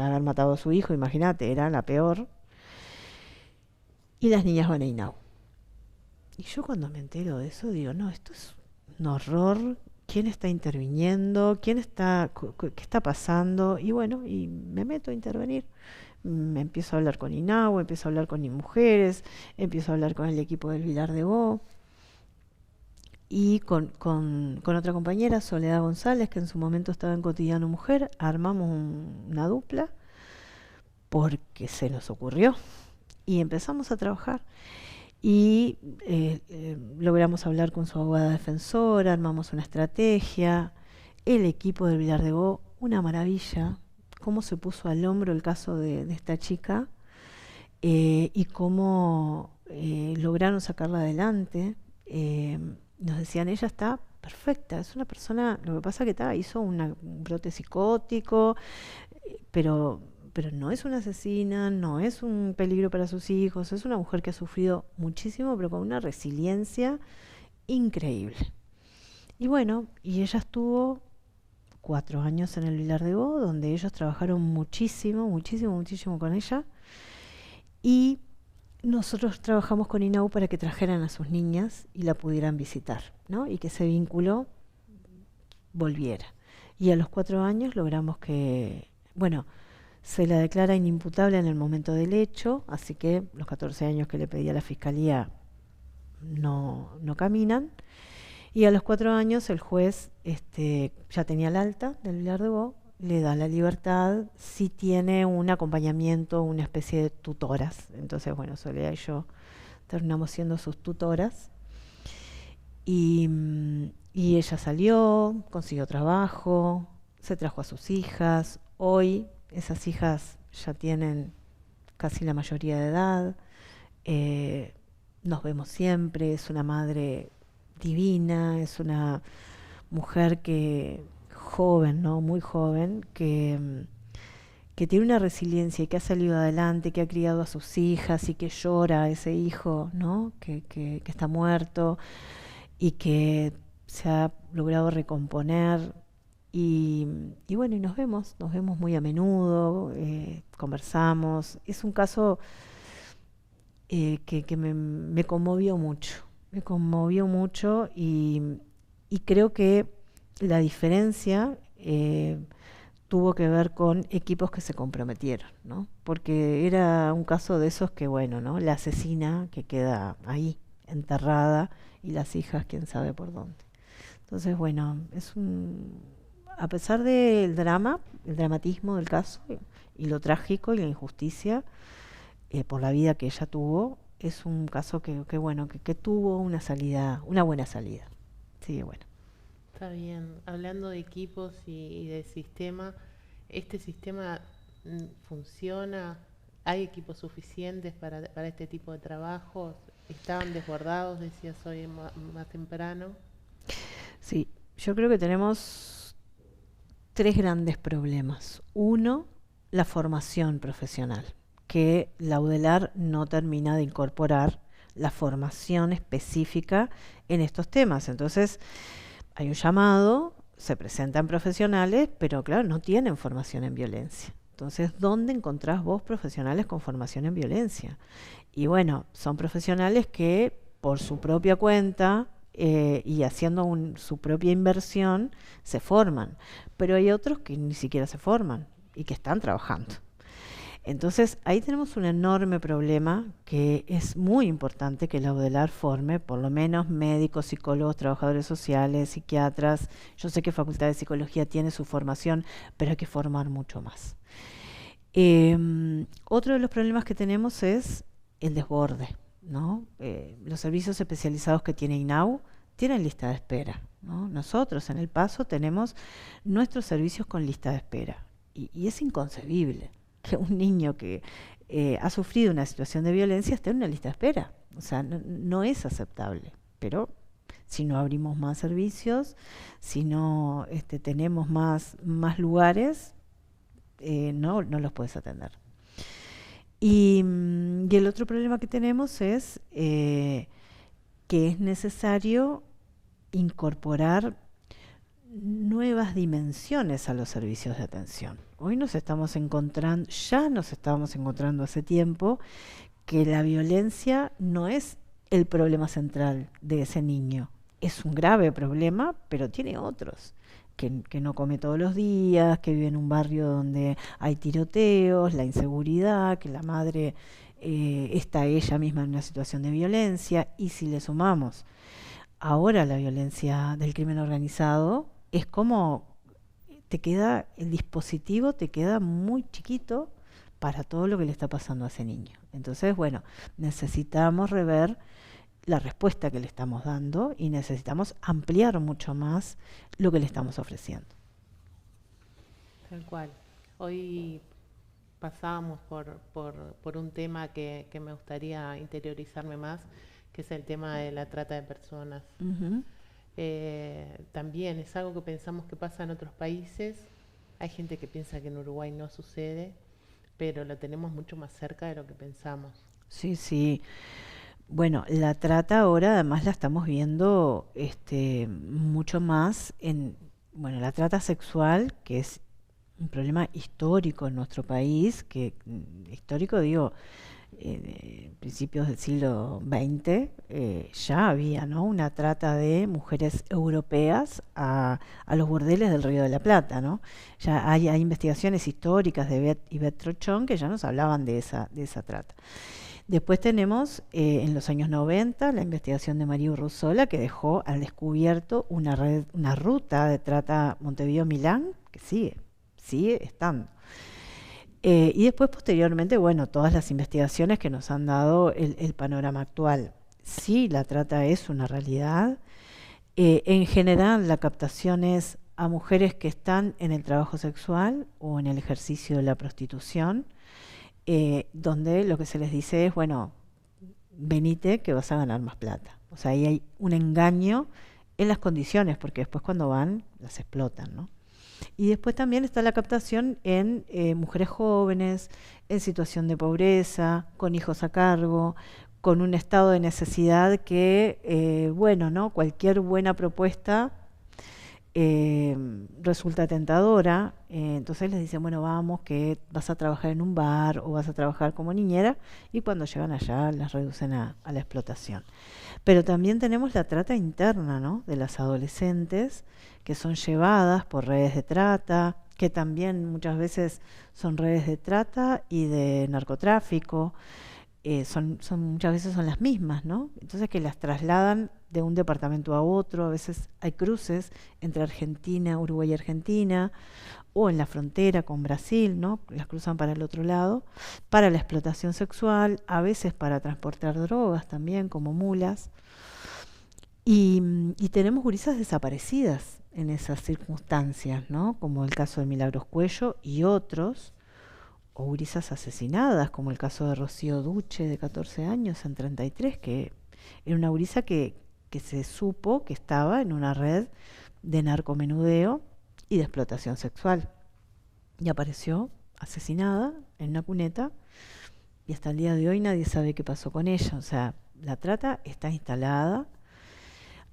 haber matado a su hijo, imagínate, era la peor. Y las niñas van a Inau. Y yo cuando me entero de eso digo, no, esto es un horror. ¿Quién está interviniendo? ¿Qué está pasando? Y bueno, y me meto a intervenir. Me empiezo a hablar con Inau, empiezo a hablar con mujeres, empiezo a hablar con el equipo del Vilar de Bo. Y con otra compañera, Soledad González, que en su momento estaba en Cotidiano Mujer, armamos una dupla porque se nos ocurrió. Y empezamos a trabajar. Y logramos hablar con su abogada defensora, armamos una estrategia. El equipo del Vilar de Bo, una maravilla, cómo se puso al hombro el caso de esta chica y cómo lograron sacarla adelante. Nos decían, ella está perfecta, es una persona, lo que pasa que hizo un brote psicótico, pero no es una asesina, no es un peligro para sus hijos, es una mujer que ha sufrido muchísimo, pero con una resiliencia increíble. Y bueno, y ella estuvo 4 años en el Vilar de Bo, donde ellos trabajaron muchísimo con ella, y nosotros trabajamos con Inau para que trajeran a sus niñas y la pudieran visitar, ¿no? Y que ese vínculo volviera. Y a los 4 años logramos que, bueno, se la declara inimputable en el momento del hecho, así que los 14 años que le pedía la fiscalía no caminan. Y a los 4 años el juez ya tenía el alta del Vilar de Bo, le da la libertad si tiene un acompañamiento, una especie de tutoras. Entonces, bueno, Soledad y yo terminamos siendo sus tutoras. Y ella salió, consiguió trabajo, se trajo a sus hijas. Hoy esas hijas ya tienen casi la mayoría de edad. Nos vemos siempre, es una madre divina, es una mujer joven, ¿no? Muy joven, que tiene una resiliencia y que ha salido adelante, que ha criado a sus hijas y que llora a ese hijo, ¿no? que está muerto y que se ha logrado recomponer. Y bueno, y nos vemos muy a menudo, conversamos. Es un caso que me conmovió mucho y creo que la diferencia tuvo que ver con equipos que se comprometieron, ¿no? Porque era un caso de esos que, bueno, ¿no? La asesina que queda ahí, enterrada, y las hijas, quién sabe por dónde. Entonces, bueno, a pesar del dramatismo del caso y lo trágico y la injusticia por la vida que ella tuvo, es un caso que tuvo una buena salida. Sí, bueno. Está bien. Hablando de equipos y de sistema, ¿Este sistema funciona? ¿Hay equipos suficientes para este tipo de trabajos? ¿Estaban desbordados, decías hoy más temprano? Sí, yo creo que tenemos tres grandes problemas. Uno, la formación profesional, que la UDELAR no termina de incorporar la formación específica en estos temas. Entonces, hay un llamado, se presentan profesionales, pero claro, no tienen formación en violencia. Entonces, ¿dónde encontrás vos profesionales con formación en violencia? Y bueno, son profesionales que por su propia cuenta y haciendo su propia inversión se forman, pero hay otros que ni siquiera se forman y que están trabajando. Entonces, ahí tenemos un enorme problema que es muy importante que la UDELAR forme, por lo menos médicos, psicólogos, trabajadores sociales, psiquiatras. Yo sé que Facultad de Psicología tiene su formación, pero hay que formar mucho más. Otro de los problemas que tenemos es el desborde, ¿no? Los servicios especializados que tiene INAU tienen lista de espera, ¿no? Nosotros en El Paso tenemos nuestros servicios con lista de espera y es inconcebible que un niño que ha sufrido una situación de violencia esté en una lista de espera. O sea, no es aceptable. Pero si no abrimos más servicios, si no tenemos más lugares, no los puedes atender. Y el otro problema que tenemos es que es necesario incorporar nuevas dimensiones a los servicios de atención. Hoy ya nos estábamos encontrando hace tiempo que la violencia no es el problema central de ese niño. Es un grave problema, pero tiene otros. Que no come todos los días, que vive en un barrio donde hay tiroteos, la inseguridad, que la madre está ella misma en una situación de violencia. Y si le sumamos ahora la violencia del crimen organizado, es como el dispositivo te queda muy chiquito para todo lo que le está pasando a ese niño. Entonces, bueno, necesitamos rever la respuesta que le estamos dando y necesitamos ampliar mucho más lo que le estamos ofreciendo. Tal cual. Hoy pasábamos por un tema que me gustaría interiorizarme más, que es el tema de la trata de personas. Uh-huh. También es algo que pensamos que pasa en otros países. Hay gente que piensa que en Uruguay no sucede, pero lo tenemos mucho más cerca de lo que pensamos. Sí, sí. Bueno, la trata ahora además la estamos viendo mucho más la trata sexual, que es un problema histórico en nuestro país, histórico digo, principios del siglo XX ya había, ¿no?, una trata de mujeres europeas a los burdeles del Río de la Plata, ¿no? Ya hay investigaciones históricas de Yvette Trochon que ya nos hablaban de esa trata. Después tenemos en los años 90 la investigación de María Urruzola, que dejó al descubierto una ruta de trata Montevideo-Milán que sigue estando. Y después, posteriormente, bueno, todas las investigaciones que nos han dado el panorama actual. Sí, la trata es una realidad. En general, la captación es a mujeres que están en el trabajo sexual o en el ejercicio de la prostitución, donde lo que se les dice es, bueno, venite que vas a ganar más plata. O sea, ahí hay un engaño en las condiciones, porque después cuando van, las explotan, ¿no? Y después también está la captación en mujeres jóvenes, en situación de pobreza, con hijos a cargo, con un estado de necesidad que, ¿no?, cualquier buena propuesta resulta tentadora. Entonces les dicen, bueno, vamos, que vas a trabajar en un bar o vas a trabajar como niñera, y cuando llegan allá las reducen a la explotación. Pero también tenemos la trata interna, ¿no?, de las adolescentes, que son llevadas por redes de trata, que también muchas veces son redes de trata y de narcotráfico. Muchas veces son las mismas, ¿no? Entonces, que las trasladan de un departamento a otro. A veces hay cruces entre Argentina, Uruguay y Argentina, o en la frontera con Brasil, ¿no? Las cruzan para el otro lado, para la explotación sexual, a veces para transportar drogas también, como mulas. Y tenemos gurisas desaparecidas en esas circunstancias, ¿no? Como el caso de Milagros Cuello y otros, o gurisas asesinadas, como el caso de Rocío Duche, de 14 años, en 33, que era una gurisa que se supo que estaba en una red de narcomenudeo y de explotación sexual. Y apareció asesinada en una cuneta, y hasta el día de hoy nadie sabe qué pasó con ella. O sea, la trata está instalada.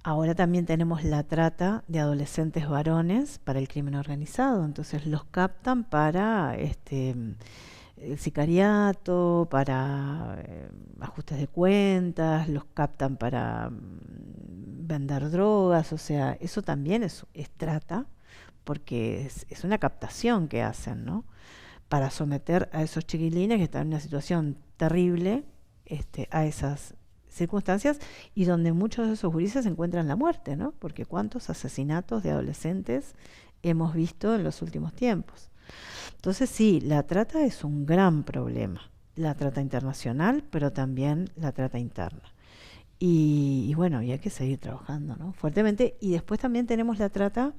Ahora también tenemos la trata de adolescentes varones para el crimen organizado. Entonces los captan para el sicariato, para ajustes de cuentas, los captan para vender drogas. O sea, eso también es trata, porque es una captación que hacen, ¿no? Para someter a esos chiquilines que están en una situación terrible a esas circunstancias, y donde muchos de esos gurises encuentran la muerte, ¿no? Porque cuántos asesinatos de adolescentes hemos visto en los últimos tiempos. Entonces sí, la trata es un gran problema, la trata internacional, pero también la trata interna. Y bueno, y hay que seguir trabajando, ¿no? Fuertemente. Y después también tenemos la trata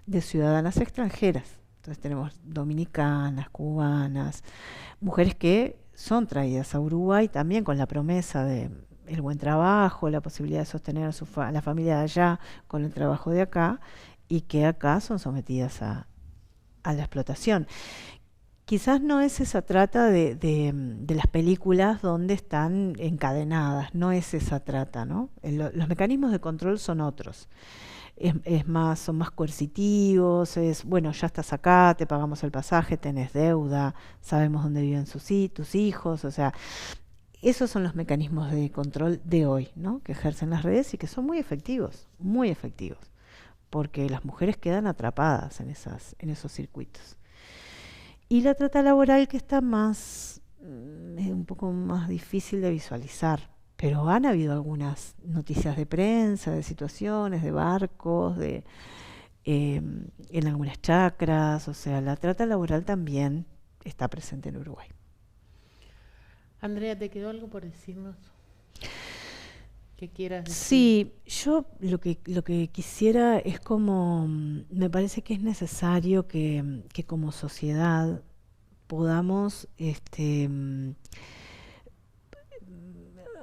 de ciudadanas extranjeras. Entonces tenemos dominicanas, cubanas, mujeres que son traídas a Uruguay también con la promesa de el buen trabajo, la posibilidad de sostener a la familia de allá con el trabajo de acá, y que acá son sometidas a la explotación. Quizás no es esa trata de las películas donde están encadenadas, no es esa trata, ¿no? Los mecanismos de control son otros. Son más coercitivos, bueno, ya estás acá, te pagamos el pasaje, tenés deuda, sabemos dónde viven tus hijos. O sea, esos son los mecanismos de control de hoy, ¿no? Que ejercen las redes y que son muy efectivos, porque las mujeres quedan atrapadas en esos circuitos. Y la trata laboral, que está es un poco más difícil de visualizar, pero han habido algunas noticias de prensa, de situaciones, de barcos, en algunas chacras. O sea, la trata laboral también está presente en Uruguay. Andrea, ¿te quedó algo por decirnos? ¿Qué quieras decir? Sí, yo lo que quisiera es me parece que es necesario que como sociedad podamos,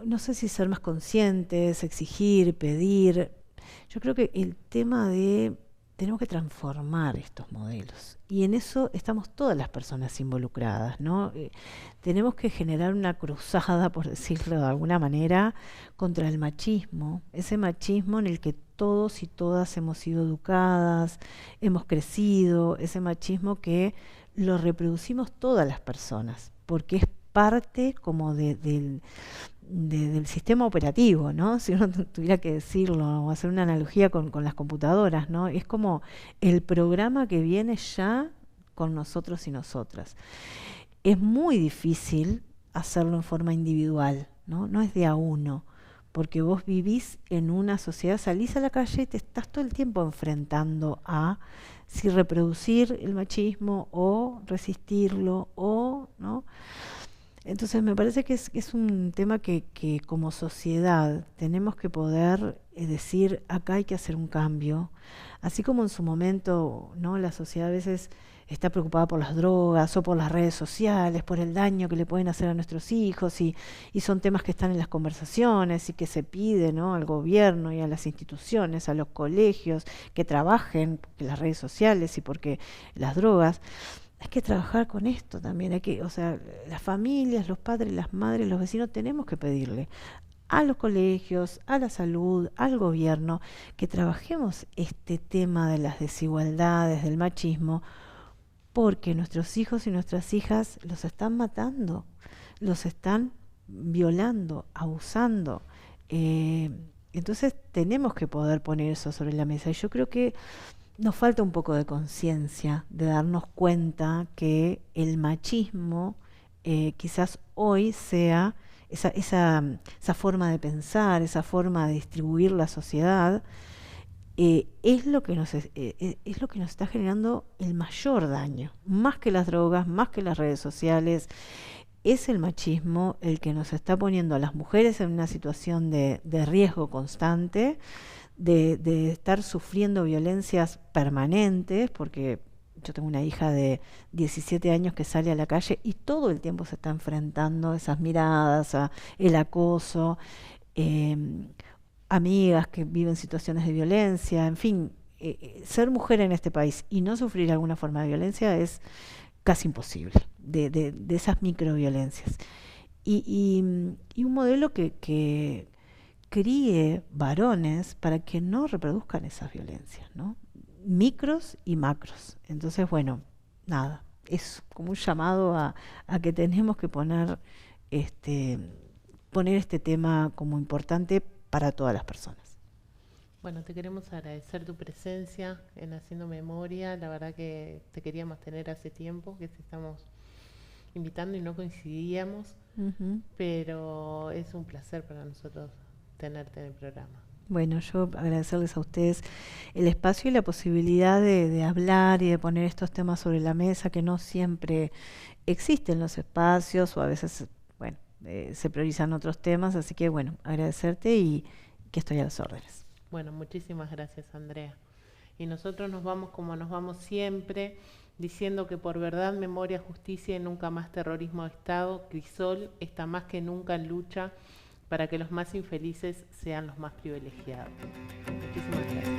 no sé si ser más conscientes, exigir, pedir. Yo creo que el tema tenemos que transformar estos modelos, y en eso estamos todas las personas involucradas, ¿no? Tenemos que generar una cruzada, por decirlo de alguna manera, contra el machismo, ese machismo en el que todos y todas hemos sido educadas, hemos crecido, ese machismo que lo reproducimos todas las personas, porque es parte como del sistema operativo, ¿no? Si uno tuviera que decirlo o hacer una analogía con las computadoras, ¿no? Es como el programa que viene ya con nosotros y nosotras. Es muy difícil hacerlo en forma individual, ¿no? No es de a uno, porque vos vivís en una sociedad, salís a la calle y te estás todo el tiempo enfrentando a si reproducir el machismo o resistirlo, ¿no? Entonces me parece que es un tema que como sociedad tenemos que poder decir, acá hay que hacer un cambio. Así como en su momento, ¿no? La sociedad a veces está preocupada por las drogas o por las redes sociales, por el daño que le pueden hacer a nuestros hijos, y son temas que están en las conversaciones y que se pide, ¿no? Al gobierno y a las instituciones, a los colegios, que trabajen porque las redes sociales y porque las drogas. Hay que trabajar con esto también, o sea, las familias, los padres, las madres, los vecinos, tenemos que pedirle a los colegios, a la salud, al gobierno, que trabajemos este tema de las desigualdades, del machismo, porque nuestros hijos y nuestras hijas los están matando, los están violando, abusando. Entonces tenemos que poder poner eso sobre la mesa, y yo creo que nos falta un poco de conciencia, de darnos cuenta que el machismo quizás hoy sea esa forma de pensar, esa forma de distribuir la sociedad, es lo que nos está generando el mayor daño, más que las drogas, más que las redes sociales. Es el machismo el que nos está poniendo a las mujeres en una situación de riesgo constante, de estar sufriendo violencias permanentes, porque yo tengo una hija de 17 años que sale a la calle y todo el tiempo se está enfrentando a esas miradas, a el acoso, amigas que viven situaciones de violencia, en fin, ser mujer en este país y no sufrir alguna forma de violencia es casi imposible, de esas microviolencias. Y un modelo que críe varones para que no reproduzcan esas violencias, ¿no? Micros y macros. Entonces, bueno, nada, es como un llamado a que tenemos que poner este tema como importante para todas las personas. Bueno, te queremos agradecer tu presencia en Haciendo Memoria. La verdad que te queríamos tener hace tiempo, que te estamos invitando y no coincidíamos, pero es un placer para nosotros tenerte en el programa. Bueno, yo agradecerles a ustedes el espacio y la posibilidad de hablar y de poner estos temas sobre la mesa, que no siempre existen los espacios o a veces, bueno, se priorizan otros temas, así que bueno, agradecerte y que estoy a las órdenes. Bueno, muchísimas gracias, Andrea. Y nosotros nos vamos como nos vamos siempre, diciendo que por verdad, memoria, justicia y nunca más terrorismo de Estado, Crisol está más que nunca en lucha para que los más infelices sean los más privilegiados. Muchísimas gracias.